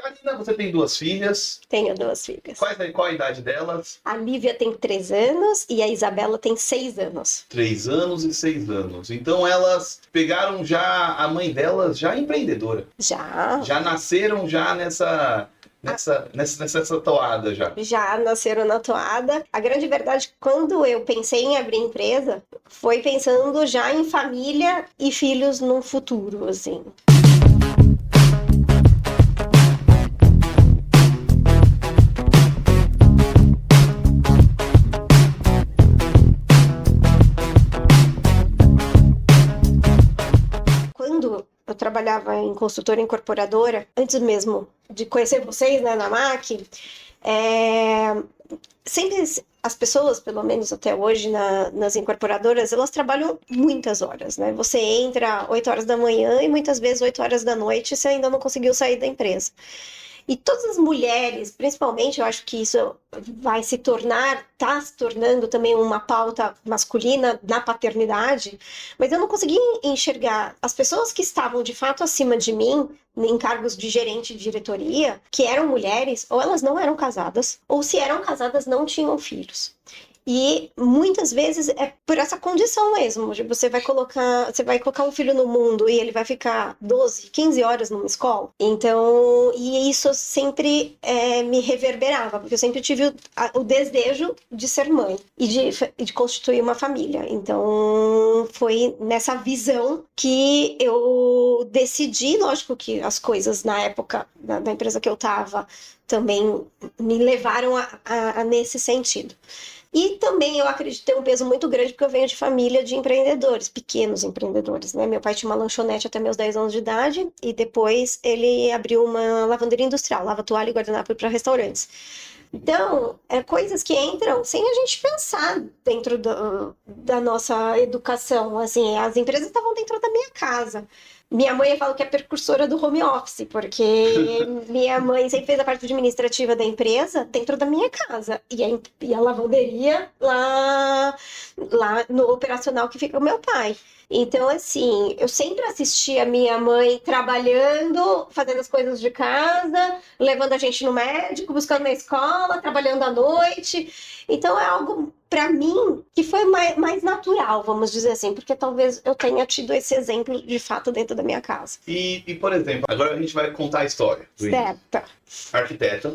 Karina, você tem 2 filhas. Tenho 2 filhas. Qual a idade delas? A Lívia tem 3 anos e a Isabela tem 6 anos. 3 anos e 6 anos. Então elas pegaram já a mãe delas já empreendedora. Já. Já nasceram já nessa toada já. Já nasceram na toada. A grande verdade é que quando eu pensei em abrir empresa, foi pensando já em família e filhos no futuro, assim. Quando eu trabalhava em construtora incorporadora, antes mesmo de conhecer vocês, né, na MAC, sempre as pessoas, pelo menos até hoje, nas incorporadoras, elas trabalham muitas horas, né? Você entra 8 horas da manhã e muitas vezes 8 horas da noite você ainda não conseguiu sair da empresa. E todas as mulheres, principalmente, eu acho que isso vai está se tornando também uma pauta masculina na paternidade, mas eu não consegui enxergar as pessoas que estavam de fato acima de mim, em cargos de gerente de diretoria, que eram mulheres, ou elas não eram casadas, ou se eram casadas não tinham filhos. E muitas vezes é por essa condição mesmo, de você vai colocar um filho no mundo e ele vai ficar 12, 15 horas numa escola. Então, e isso sempre me reverberava, porque eu sempre tive o desejo de ser mãe e de constituir uma família. Então, foi nessa visão que eu decidi, lógico que as coisas na época da empresa que eu estava também me levaram nesse sentido. E também eu acredito ter um peso muito grande porque eu venho de família de empreendedores, pequenos empreendedores, né? Meu pai tinha uma lanchonete até meus 10 anos de idade e depois ele abriu uma lavanderia industrial, lava toalha e guardanapo para restaurantes. Então, coisas que entram sem a gente pensar dentro da nossa educação. Assim, as empresas estavam dentro da minha casa. Minha mãe fala que é precursora do home office, porque minha mãe sempre fez a parte administrativa da empresa dentro da minha casa. E a lavanderia lá no operacional que fica o meu pai. Então, assim, eu sempre assisti a minha mãe trabalhando, fazendo as coisas de casa, levando a gente no médico, buscando na escola, trabalhando à noite. Então, é algo, para mim, que foi mais natural, vamos dizer assim, porque talvez eu tenha tido esse exemplo, de fato, dentro da minha casa. E por exemplo, agora a gente vai contar a história. Certo. Arquiteta.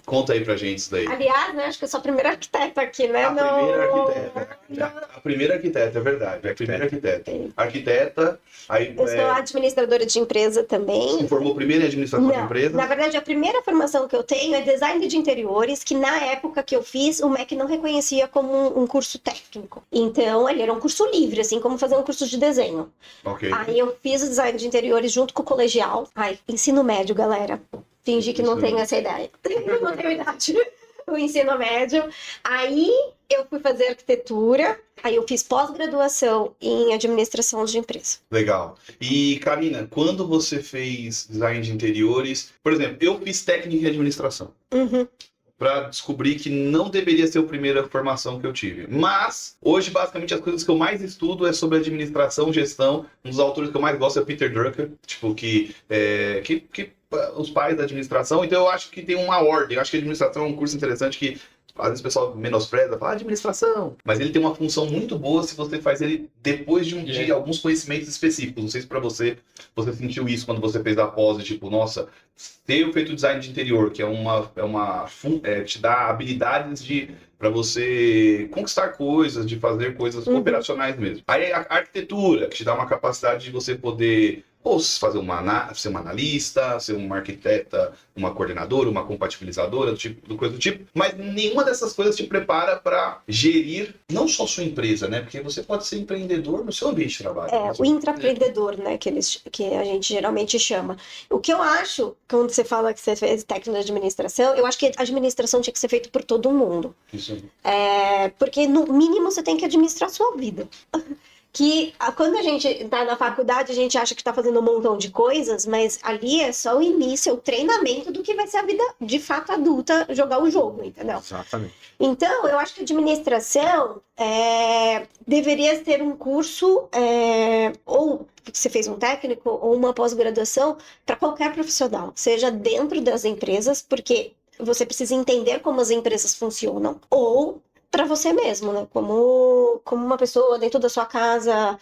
Conta aí pra gente isso daí. Aliás, né, acho que eu sou a primeira arquiteta aqui, né? A primeira arquiteta, é verdade. A primeira arquiteta. Arquiteta, aí... Eu sou administradora de empresa também. Se formou primeiro em administração de empresa? Na verdade, a primeira formação que eu tenho é design de interiores, que na época que eu fiz, o MEC não reconhecia como um curso técnico. Então, ele era um curso livre, assim como fazer um curso de desenho. Ok. Aí eu fiz o design de interiores junto com o colegial. Ensino médio, galera. Fingi que não tenho essa ideia. Não tenho idade. O ensino médio. Aí eu fui fazer arquitetura. Aí eu fiz pós-graduação em administração de empresa. Legal. E, Karina, quando você fez design de interiores... Por exemplo, eu fiz técnica em administração. Para descobrir que não deveria ser a primeira formação que eu tive. Mas, hoje, basicamente, as coisas que eu mais estudo é sobre administração, gestão. Um dos autores que eu mais gosto é Peter Drucker, tipo, que os pais da administração. Então, eu acho que tem uma ordem. Eu acho que a administração é um curso interessante que às vezes o pessoal menospreza, fala administração. Mas ele tem uma função muito boa se você faz ele depois de alguns conhecimentos específicos. Não sei se para você sentiu isso quando você fez a pós, tipo, nossa, ter feito design de interior, que te dá habilidades para você conquistar coisas, de fazer coisas operacionais mesmo. Aí a arquitetura, que te dá uma capacidade de você poder ou fazer ser uma analista, ser uma arquiteta, uma coordenadora, uma compatibilizadora, coisa do tipo. Mas nenhuma dessas coisas te prepara para gerir não só sua empresa, né? Porque você pode ser empreendedor no seu ambiente de trabalho. O intraempreendedor, né? Que a gente geralmente chama. O que eu acho, quando você fala que você fez técnico de administração, eu acho que a administração tinha que ser feita por todo mundo. Isso. Porque, no mínimo, você tem que administrar a sua vida. que quando a gente está na faculdade, a gente acha que está fazendo um montão de coisas, mas ali é só o início, o treinamento do que vai ser a vida de fato adulta, jogar o jogo, entendeu? Exatamente. Então, eu acho que administração deveria ter um curso, ou você fez um técnico, ou uma pós-graduação, para qualquer profissional, seja dentro das empresas, porque você precisa entender como as empresas funcionam, ou para você mesmo, né? Como uma pessoa dentro da sua casa,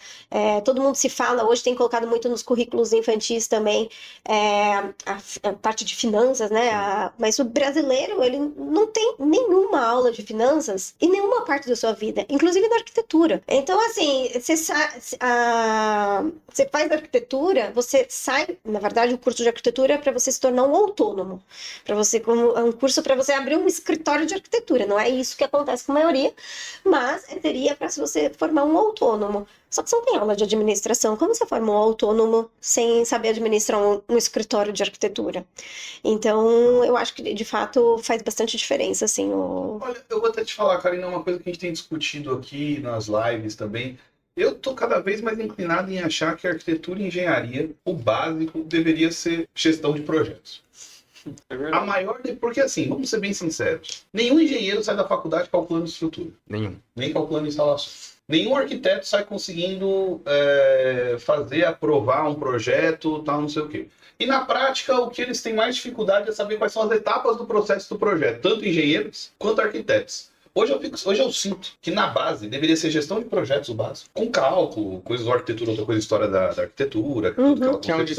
todo mundo se fala, hoje tem colocado muito nos currículos infantis também, a parte de finanças, né? Mas o brasileiro, ele não tem nenhuma aula de finanças em nenhuma parte da sua vida, inclusive na arquitetura. Então, assim, você faz arquitetura, você sai, na verdade, o curso de arquitetura é para você se tornar um autônomo, é um curso para você abrir um escritório de arquitetura, não é isso que acontece com a maioria, mas seria para você formar um autônomo. Só que você não tem aula de administração. Como você forma um autônomo sem saber administrar um escritório de arquitetura? Então, eu acho que, de fato, faz bastante diferença, assim, Olha, eu vou até te falar, Karina, uma coisa que a gente tem discutido aqui nas lives também. Eu tô cada vez mais inclinado em achar que a arquitetura e engenharia, o básico, deveria ser gestão de projetos. A maior, porque assim, vamos ser bem sinceros, nenhum engenheiro sai da faculdade calculando estrutura. Nenhum. Nem calculando instalações. Nenhum arquiteto sai conseguindo aprovar um projeto, tal, não sei o quê. E na prática, o que eles têm mais dificuldade é saber quais são as etapas do processo do projeto, tanto engenheiros quanto arquitetos. Hoje eu sinto que na base deveria ser gestão de projetos o básico, com cálculo, coisas da arquitetura, outra coisa, história da arquitetura, Que é uma de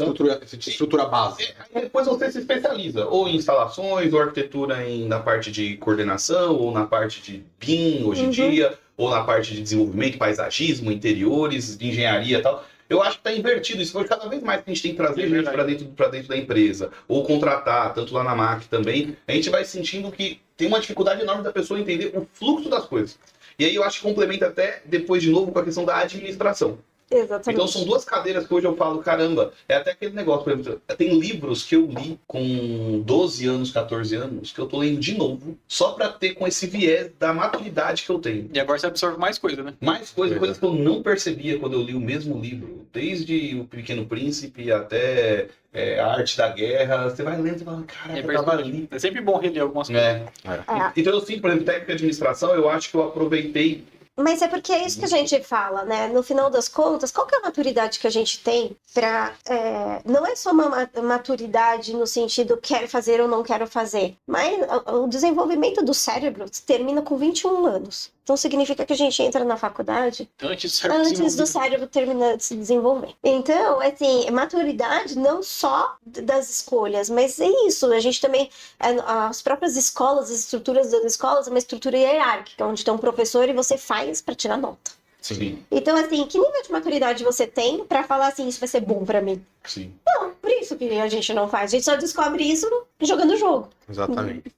estrutura base. Aí depois você se especializa, ou em instalações, ou arquitetura na parte de coordenação, ou na parte de BIM hoje em dia, ou na parte de desenvolvimento, paisagismo, interiores, de engenharia e tal. Eu acho que está invertido isso. Hoje, cada vez mais que a gente tem que trazer gente para dentro da empresa, ou contratar, tanto lá na MAC também, a gente vai sentindo que tem uma dificuldade enorme da pessoa entender o fluxo das coisas. E aí eu acho que complementa até, depois de novo, com a questão da administração. Exatamente. Então são duas cadeiras que hoje eu falo, caramba, é até aquele negócio, por exemplo, tem livros que eu li com 12 anos, 14 anos, que eu tô lendo de novo, só pra ter com esse viés da maturidade que eu tenho. E agora você absorve mais coisa, né? Mais coisas que eu não percebia quando eu li o mesmo livro, desde O Pequeno Príncipe até A Arte da Guerra, você vai lendo e fala, cara, eu tava ali. É sempre bom reler algumas coisas. Então eu sinto, por exemplo, técnica de administração, eu acho que eu aproveitei. Mas é porque é isso que a gente fala, né? No final das contas, qual que é a maturidade que a gente tem para... não é só uma maturidade no sentido quero fazer ou não quero fazer, mas o desenvolvimento do cérebro termina com 21 anos. Então significa que a gente entra na faculdade antes do cérebro terminar de se desenvolver. Então, assim, maturidade não só das escolhas, mas é isso. A gente também, as próprias escolas, as estruturas das escolas, é uma estrutura hierárquica, onde tem um professor e você faz para tirar nota. Sim. Então, assim, que nível de maturidade você tem para falar assim, isso vai ser bom para mim? Sim. Não, por isso que a gente não faz. A gente só descobre isso jogando o jogo. Exatamente.